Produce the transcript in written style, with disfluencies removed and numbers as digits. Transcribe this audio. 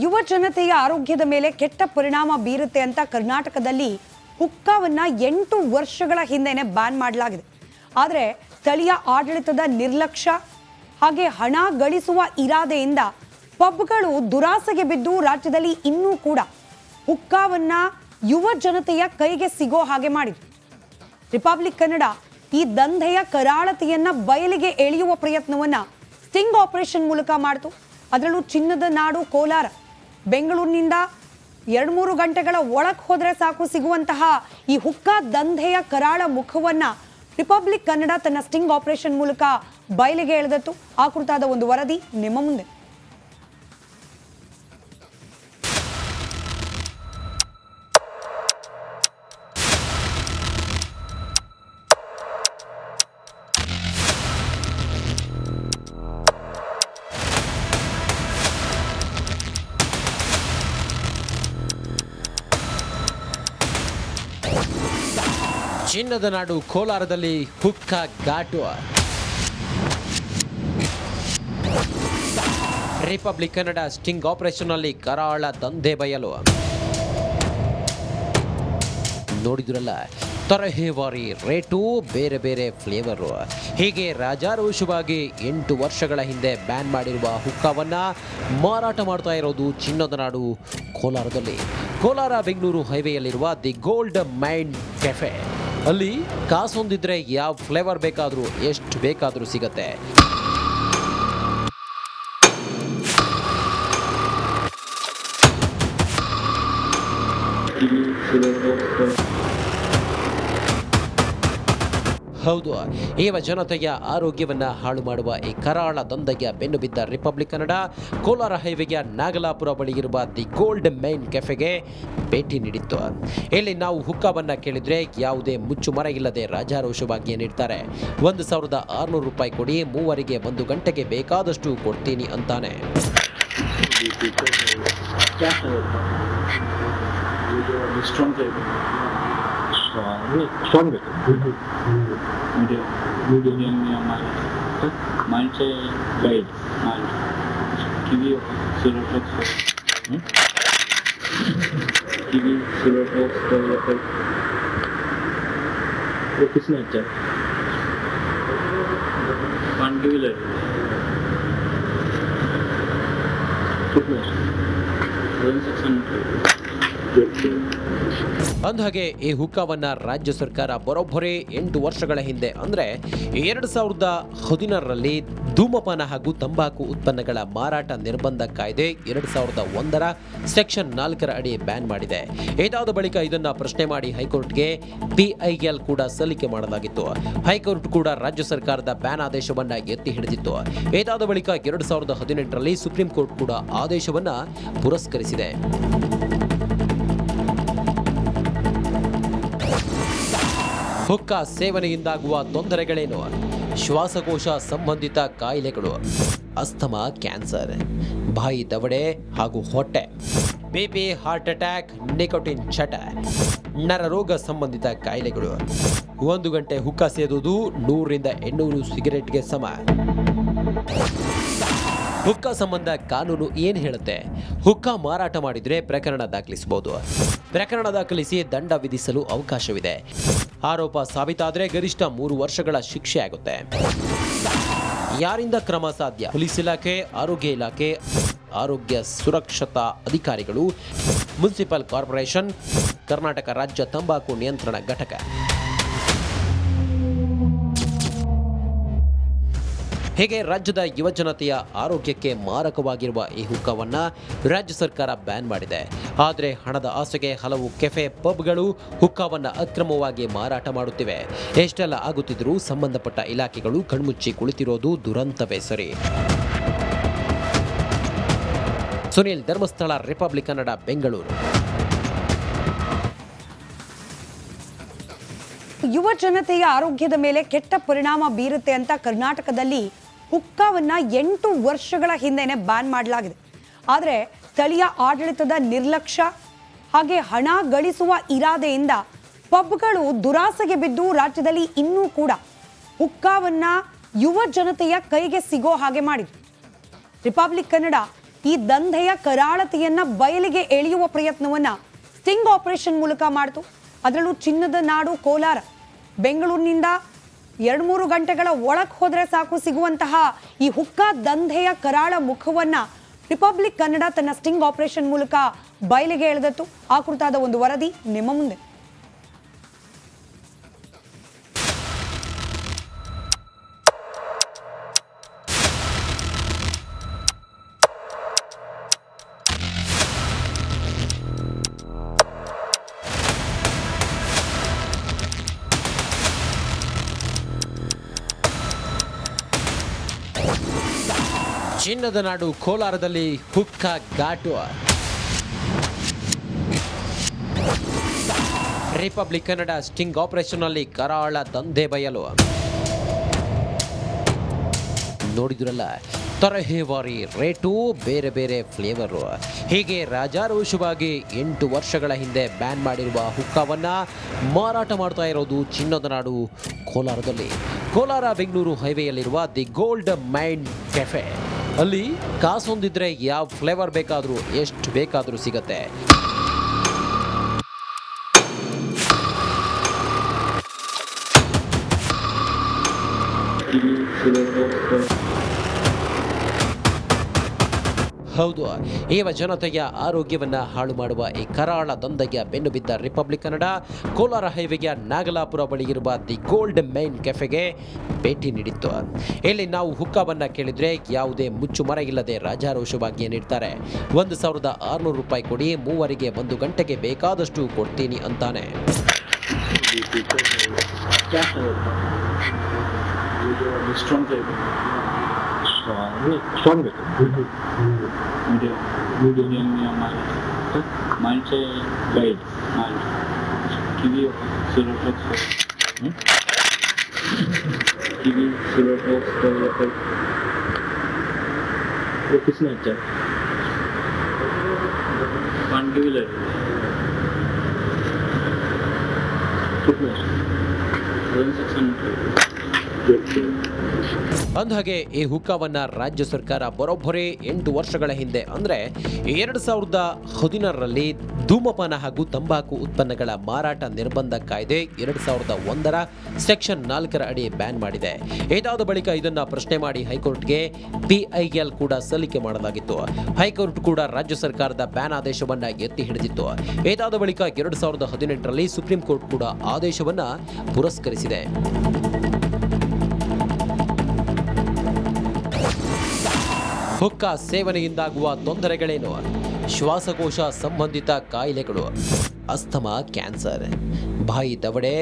ಯುವ ಜನತೆಯ ಆರೋಗ್ಯದ ಮೇಲೆ ಕೆಟ್ಟ ಪರಿಣಾಮ ಬೀರುತ್ತೆ ಅಂತ ಕರ್ನಾಟಕದಲ್ಲಿ ಹುಕ್ಕಾವನ್ನ 8 ವರ್ಷಗಳ ಹಿಂದೆನೆ ಬ್ಯಾನ್ ಮಾಡಲಾಗಿದೆ. ಆದರೆ ಸ್ಥಳೀಯ ಆಡಳಿತದ ನಿರ್ಲಕ್ಷ್ಯ ಹಾಗೆ ಹಣ ಗಳಿಸುವ ಇರಾದೆಯಿಂದ ಪಬ್ಗಳು ದುರಾಸೆಗೆ ಬಿದ್ದು ರಾಜ್ಯದಲ್ಲಿ ಇನ್ನೂ ಕೂಡ ಹುಕ್ಕಾವನ್ನ ಯುವ ಜನತೆಯ ಕೈಗೆ ಸಿಗೋ ಹಾಗೆ ಮಾಡಿದ್ರು. ರಿಪಬ್ಲಿಕ್ ಕನ್ನಡ ಈ ದಂಧೆಯ ಕರಾಳತೆಯನ್ನ ಬಯಲಿಗೆ ಎಳೆಯುವ ಪ್ರಯತ್ನವನ್ನ ಸ್ಟಿಂಗ್ ಆಪರೇಷನ್ ಮೂಲಕ ಮಾಡಿತು. ಅದರಲ್ಲೂ ಚಿನ್ನದ ನಾಡು ಕೋಲಾರ, ಬೆಂಗಳೂರಿನಿಂದ 2-3 ಗಂಟೆಗಳ ಒಳಗೆ ಹೋದ್ರೆ ಸಾಕು ಸಿಗುವಂತಹ ಈ ಹುಕ್ಕಾ ದಂಧೆಯ ಕರಾಳ ಮುಖವನ್ನ ರಿಪಬ್ಲಿಕ್ ಕನ್ನಡ ತನ್ನ ಸ್ಟಿಂಗ್ ಆಪರೇಷನ್ ಮೂಲಕ ಬಯಲಿಗೆ ಎಳೆದಿತ್ತು. ಆ ಕುರಿತಾದ ಒಂದು ವರದಿ ನಿಮ್ಮ ಮುಂದೆ. ಚಿನ್ನದ ನಾಡು ಕೋಲಾರದಲ್ಲಿ ಹುಕ್ಕಾ ಘಾಟು. ರಿಪಬ್ಲಿಕ್ ಕನ್ನಡ ಸ್ಟಿಂಗ್ ಆಪರೇಷನ್ ಅಲ್ಲಿ ಕರಾಳ ದಂಧೆ ಬಯಲು. ನೋಡಿದ್ರಲ್ಲ, ತರಹೇವಾರಿ ರೇಟು, ಬೇರೆ ಬೇರೆ ಫ್ಲೇವರು, ಹೀಗೆ ರಾಜಾರೋಷವಾಗಿ 8 ವರ್ಷಗಳ ಹಿಂದೆ ಬ್ಯಾನ್ ಮಾಡಿರುವ ಹುಕ್ಕಾವನ್ನ ಮಾರಾಟ ಮಾಡ್ತಾ ಇರೋದು ಚಿನ್ನದ ನಾಡು ಕೋಲಾರದಲ್ಲಿ. ಕೋಲಾರ ಬೆಂಗಳೂರು ಹೈವೇಯಲ್ಲಿರುವ ದಿ ಗೋಲ್ಡ್ ಮೈನ್ ಕೆಫೆ. ಅಲ್ಲಿ ಕಾಸೊಂದಿದ್ರೆ ಯಾವ ಫ್ಲೇವರ್ ಬೇಕಾದರೂ ಎಷ್ಟು ಬೇಕಾದರೂ ಸಿಗತ್ತೆ. ಹೌದು, ಯುವ ಜನತೆಯ ಆರೋಗ್ಯವನ್ನ ಹಾಳು ಮಾಡುವ ಈ ಕರಾಳ ದಂಧೆಗೆ ಬೆನ್ನು ಬಿದ್ದ ರಿಪಬ್ಲಿಕ್ ಕನ್ನಡ ಕೋಲಾರ ಹೈವೇಯ ನಾಗಲಾಪುರ ಬಳಿ ಇರುವ ದಿ ಗೋಲ್ಡ್ ಮೈನ್ ಕೆಫೆಗೆ ಭೇಟಿ ನೀಡಿತ್ತು. ಇಲ್ಲಿ ನಾವು ಹುಕ್ಕಾವನ್ನ ಕೇಳಿದ್ರೆ ಯಾವುದೇ ಮುಚ್ಚುಮರ ಇಲ್ಲದೆ ರಾಜಾರೋಷವಾಗಿ ನೀಡ್ತಾರೆ. 1,600 ರೂಪಾಯಿ ಕೊಡಿ, ಮೂವರಿಗೆ 1 ಗಂಟೆಗೆ ಬೇಕಾದಷ್ಟು ಕೊಡ್ತೀನಿ ಅಂತಾನೆ. किसने अच्छा पान की भी लग ಅಂದಹಾಗೆ ಈ ಹುಕ್ಕಾವನ್ನ ರಾಜ್ಯ ಸರ್ಕಾರ ಬರೋಬ್ಬರಿ 8 ವರ್ಷಗಳ ಹಿಂದೆ ಅಂದ್ರೆ 2016ರಲ್ಲಿ ಧೂಮಪಾನ ಹಾಗೂ ತಂಬಾಕು ಉತ್ಪನ್ನಗಳ ಮಾರಾಟ ನಿರ್ಬಂಧ ಕಾಯ್ದೆ 2001ರ ಸೆಕ್ಷನ್ 4ರ ಅಡಿ ಬ್ಯಾನ್ ಮಾಡಿದೆ. ಇದಾದ ಬಳಿಕ ಇದನ್ನ ಪ್ರಶ್ನೆ ಮಾಡಿ ಹೈಕೋರ್ಟ್ಗೆ PIL ಕೂಡ ಸಲ್ಲಿಕೆ ಮಾಡಲಾಗಿತ್ತು. ಹೈಕೋರ್ಟ್ ಕೂಡ ರಾಜ್ಯ ಸರ್ಕಾರದ ಬ್ಯಾನ್ ಆದೇಶವನ್ನ ಎತ್ತಿ ಹಿಡಿದಿತ್ತು. ಇದಾದ ಬಳಿಕ 2018ರಲ್ಲಿ ಸುಪ್ರೀಂ ಕೋರ್ಟ್ ಕೂಡ ಆದೇಶವನ್ನ ಪುರಸ್ಕರಿಸಿದೆ. ಹುಕ್ಕಾ ಸೇವನೆಯಿಂದಾಗುವ ತೊಂದರೆಗಳೇನು? ಶ್ವಾಸಕೋಶ ಸಂಬಂಧಿತ ಕಾಯಿಲೆಗಳು, ಅಸ್ತಮಾ, ಕ್ಯಾನ್ಸರ್, ಬಾಯಿ ದವಡೆ ಹಾಗೂ ಹೊಟ್ಟೆ, BP, ಹಾರ್ಟ್ ಅಟ್ಯಾಕ್, ನಿಕೋಟಿನ್ ಚಟ, ನರರೋಗ ಸಂಬಂಧಿತ ಕಾಯಿಲೆಗಳು. 1 ಗಂಟೆ ಹುಕ್ಕಾ ಸೇದುವುದು 100ರಿಂದ 800 ಸಿಗರೆಟ್ಗೆ ಸಮ. ಹುಕ್ಕಾ ಸಂಬಂಧ ಕಾನೂನು ಏನು ಹೇಳುತ್ತೆ? ಹುಕ್ಕಾ ಮಾರಾಟ ಮಾಡಿದ್ರೆ ಪ್ರಕರಣ ದಾಖಲಿಸಬಹುದು. ಪ್ರಕರಣ ದಾಖಲಿಸಿ ದಂಡ ವಿಧಿಸಲು ಅವಕಾಶವಿದೆ. ಆರೋಪ ಸಾಬೀತಾದರೆ ಗರಿಷ್ಠ 3 ವರ್ಷಗಳ ಶಿಕ್ಷೆ ಆಗುತ್ತೆ. ಯಾರಿಂದ ಕ್ರಮ ಸಾಧ್ಯ? ಪೊಲೀಸ್ ಇಲಾಖೆ, ಆರೋಗ್ಯ ಇಲಾಖೆ, ಆರೋಗ್ಯ ಸುರಕ್ಷತಾ ಅಧಿಕಾರಿಗಳು, ಮುನ್ಸಿಪಲ್ ಕಾರ್ಪೊರೇಷನ್, ಕರ್ನಾಟಕ ರಾಜ್ಯ ತಂಬಾಕು ನಿಯಂತ್ರಣ ಘಟಕ. ಹೀಗೆ ರಾಜ್ಯದ ಯುವಜನತೆಯ ಆರೋಗ್ಯಕ್ಕೆ ಮಾರಕವಾಗಿರುವ ಈ ಹುಕ್ಕಾವನ್ನ ರಾಜ್ಯ ಸರ್ಕಾರ ಬ್ಯಾನ್ ಮಾಡಿದೆ. ಆದರೆ ಹಣದ ಆಸೆಗೆ ಹಲವು ಕೆಫೆ, ಪಬ್ಗಳು ಹುಕ್ಕಾವನ್ನ ಅಕ್ರಮವಾಗಿ ಮಾರಾಟ ಮಾಡುತ್ತಿವೆ. ಎಷ್ಟೆಲ್ಲ ಆಗುತ್ತಿದ್ರೂ ಸಂಬಂಧಪಟ್ಟ ಇಲಾಖೆಗಳು ಕಣ್ಮುಚ್ಚಿ ಕುಳಿತಿರೋದು ದುರಂತವೇ ಸರಿ. ಸುನಿಲ್, ಧರ್ಮಸ್ಥಳ, ರಿಪಬ್ಲಿಕ್ ಕನ್ನಡ, ಬೆಂಗಳೂರು. ಯುವ ಜನತೆಯ ಆರೋಗ್ಯದ ಮೇಲೆ ಕೆಟ್ಟ ಪರಿಣಾಮ ಬೀರುತ್ತೆ ಅಂತ ಕರ್ನಾಟಕದಲ್ಲಿ ಹುಕ್ಕಾವನ್ನ 8 ವರ್ಷಗಳ ಹಿಂದೆನೆ ಬ್ಯಾನ್ ಮಾಡಲಾಗಿದೆ. ಆದರೆ ಸ್ಥಳೀಯ ಆಡಳಿತದ ನಿರ್ಲಕ್ಷ್ಯ ಹಾಗೆ ಹಣ ಗಳಿಸುವ ಇರಾದೆಯಿಂದ ಪಬ್ಗಳು ದುರಾಸೆಗೆ ಬಿದ್ದು ರಾಜ್ಯದಲ್ಲಿ ಇನ್ನೂ ಕೂಡ ಹುಕ್ಕಾವನ್ನ ಯುವ ಜನತೆಯ ಕೈಗೆ ಸಿಗೋ ಹಾಗೆ ಮಾಡಿದ್ರು. ರಿಪಬ್ಲಿಕ್ ಕನ್ನಡ ಈ ದಂಧೆಯ ಕರಾಳತೆಯನ್ನ ಬಯಲಿಗೆ ಎಳೆಯುವ ಪ್ರಯತ್ನವನ್ನ ಸ್ಟಿಂಗ್ ಆಪರೇಷನ್ ಮೂಲಕ ಮಾಡಿತು. ಅದರಲ್ಲೂ ಚಿನ್ನದ ನಾಡು ಕೋಲಾರ, ಬೆಂಗಳೂರಿನಿಂದ 2-3 ಗಂಟೆಗಳ ಒಳಗೆ ಹೋದ್ರೆ ಸಾಕು ಸಿಗುವಂತಹ ಈ ಹುಕ್ಕಾ ದಂಧೆಯ ಕರಾಳ ಮುಖವನ್ನ ರಿಪಬ್ಲಿಕ್ ಕನ್ನಡ ತನ್ನ ಸ್ಟಿಂಗ್ ಆಪರೇಷನ್ ಮೂಲಕ ಬಯಲಿಗೆ ಎಳೆದಿತ್ತು. ಆ ಕುರಿತಾದ ಒಂದು ವರದಿ ನಿಮ್ಮ ಮುಂದೆ. ಚಿನ್ನದ ನಾಡು ಕೋಲಾರದಲ್ಲಿ ಹುಕ್ಕಾ ಘಾಟು. ರಿಪಬ್ಲಿಕ್ ಕನ್ನಡ ಸ್ಟಿಂಗ್ ಆಪರೇಷನ್ ಅಲ್ಲಿ ಕರಾಳ ದಂಧೆ ಬಯಲು. ನೋಡಿದ್ರಲ್ಲ, ತರಹೇವಾರಿ ರೇಟು, ಬೇರೆ ಬೇರೆ ಫ್ಲೇವರು. ಹೀಗೆ ರಾಜಾರೋಷವಾಗಿ 8 ವರ್ಷಗಳ ಹಿಂದೆ ಬ್ಯಾನ್ ಮಾಡಿರುವ ಹುಕ್ಕಾವನ್ನ ಮಾರಾಟ ಮಾಡ್ತಾ ಇರೋದು ಚಿನ್ನದ ನಾಡು ಕೋಲಾರದಲ್ಲಿ. ಕೋಲಾರ ಬೆಂಗಳೂರು ಹೈವೇಯಲ್ಲಿರುವ ದಿ ಗೋಲ್ಡ್ ಮೈನ್ ಕೆಫೆ. ಅಲ್ಲಿ ಕಾಸೊಂದಿದ್ರೆ ಯಾವ ಫ್ಲೇವರ್ ಬೇಕಾದರೂ ಎಷ್ಟು ಬೇಕಾದರೂ ಸಿಗತ್ತೆ. ಹೌದು, ಯುವ ಜನತೆಯ ಆರೋಗ್ಯವನ್ನ ಹಾಳು ಮಾಡುವ ಈ ಕರಾಳ ದಂಧೆಯ ಬೆನ್ನು ಬಿದ್ದ ರಿಪಬ್ಲಿಕ್ ಕನ್ನಡ ಕೋಲಾರ ಹೈವೇಯ ನಾಗಲಾಪುರ ಬಳಿ ಇರುವ ದಿ ಗೋಲ್ಡ್ ಮೈನ್ ಕೆಫೆಗೆ ಭೇಟಿ ನೀಡಿತ್ತು. ಇಲ್ಲಿ ನಾವು ಹುಕ್ಕಾವನ್ನ ಕೇಳಿದ್ರೆ ಯಾವುದೇ ಮುಚ್ಚುಮರೆ ಇಲ್ಲದೆ ರಾಜಾರೋಷವಾಗಿ ನೀಡ್ತಾರೆ. 1,600 ರೂಪಾಯಿ ಕೊಡಿ, ಮೂವರಿಗೆ 1 ಗಂಟೆಗೆ ಬೇಕಾದಷ್ಟು ಕೊಡ್ತೀನಿ ಅಂತಾನೆ. किसने अच्छा पानी भी लगे कितना ಅಂದಹಾಗೆ ಈ ಹುಕ್ಕಾವನ್ನ ರಾಜ್ಯ ಸರ್ಕಾರ ಬರೋಬ್ಬರಿ 8 ವರ್ಷಗಳ ಹಿಂದೆ ಅಂದ್ರೆ 2016ರಲ್ಲಿ ಧೂಮಪಾನ ಹಾಗೂ ತಂಬಾಕು ಉತ್ಪನ್ನಗಳ ಮಾರಾಟ ನಿರ್ಬಂಧ ಕಾಯ್ದೆ 2001ರ ಸೆಕ್ಷನ್ 4ರ ಅಡಿ ಬ್ಯಾನ್ ಮಾಡಿದೆ. ಇದಾದ ಬಳಿಕ ಇದನ್ನ ಪ್ರಶ್ನೆ ಮಾಡಿ ಹೈಕೋರ್ಟ್ಗೆ PIL ಕೂಡ ಸಲ್ಲಿಕೆ ಮಾಡಲಾಗಿತ್ತು. ಹೈಕೋರ್ಟ್ ಕೂಡ ರಾಜ್ಯ ಸರ್ಕಾರದ ಬ್ಯಾನ್ ಆದೇಶವನ್ನ ಎತ್ತಿ ಹಿಡಿದಿತ್ತು. ಇದಾದ ಬಳಿಕ 2018ರಲ್ಲಿ ಸುಪ್ರೀಂ ಕೋರ್ಟ್ ಕೂಡ ಆದೇಶವನ್ನ ಪುರಸ್ಕರಿಸಿದೆ. ಹುಕ್ಕಾ ಸೇವನೆಯಿಂದಾಗುವ ತೊಂದರೆಗಳೇನು? ಶ್ವಾಸಕೋಶ ಸಂಬಂಧಿತ ಕಾಯಿಲೆಗಳು, ಅಸ್ತಮಾ, ಕ್ಯಾನ್ಸರ್, ಬಾಯಿ ದವಡೆ,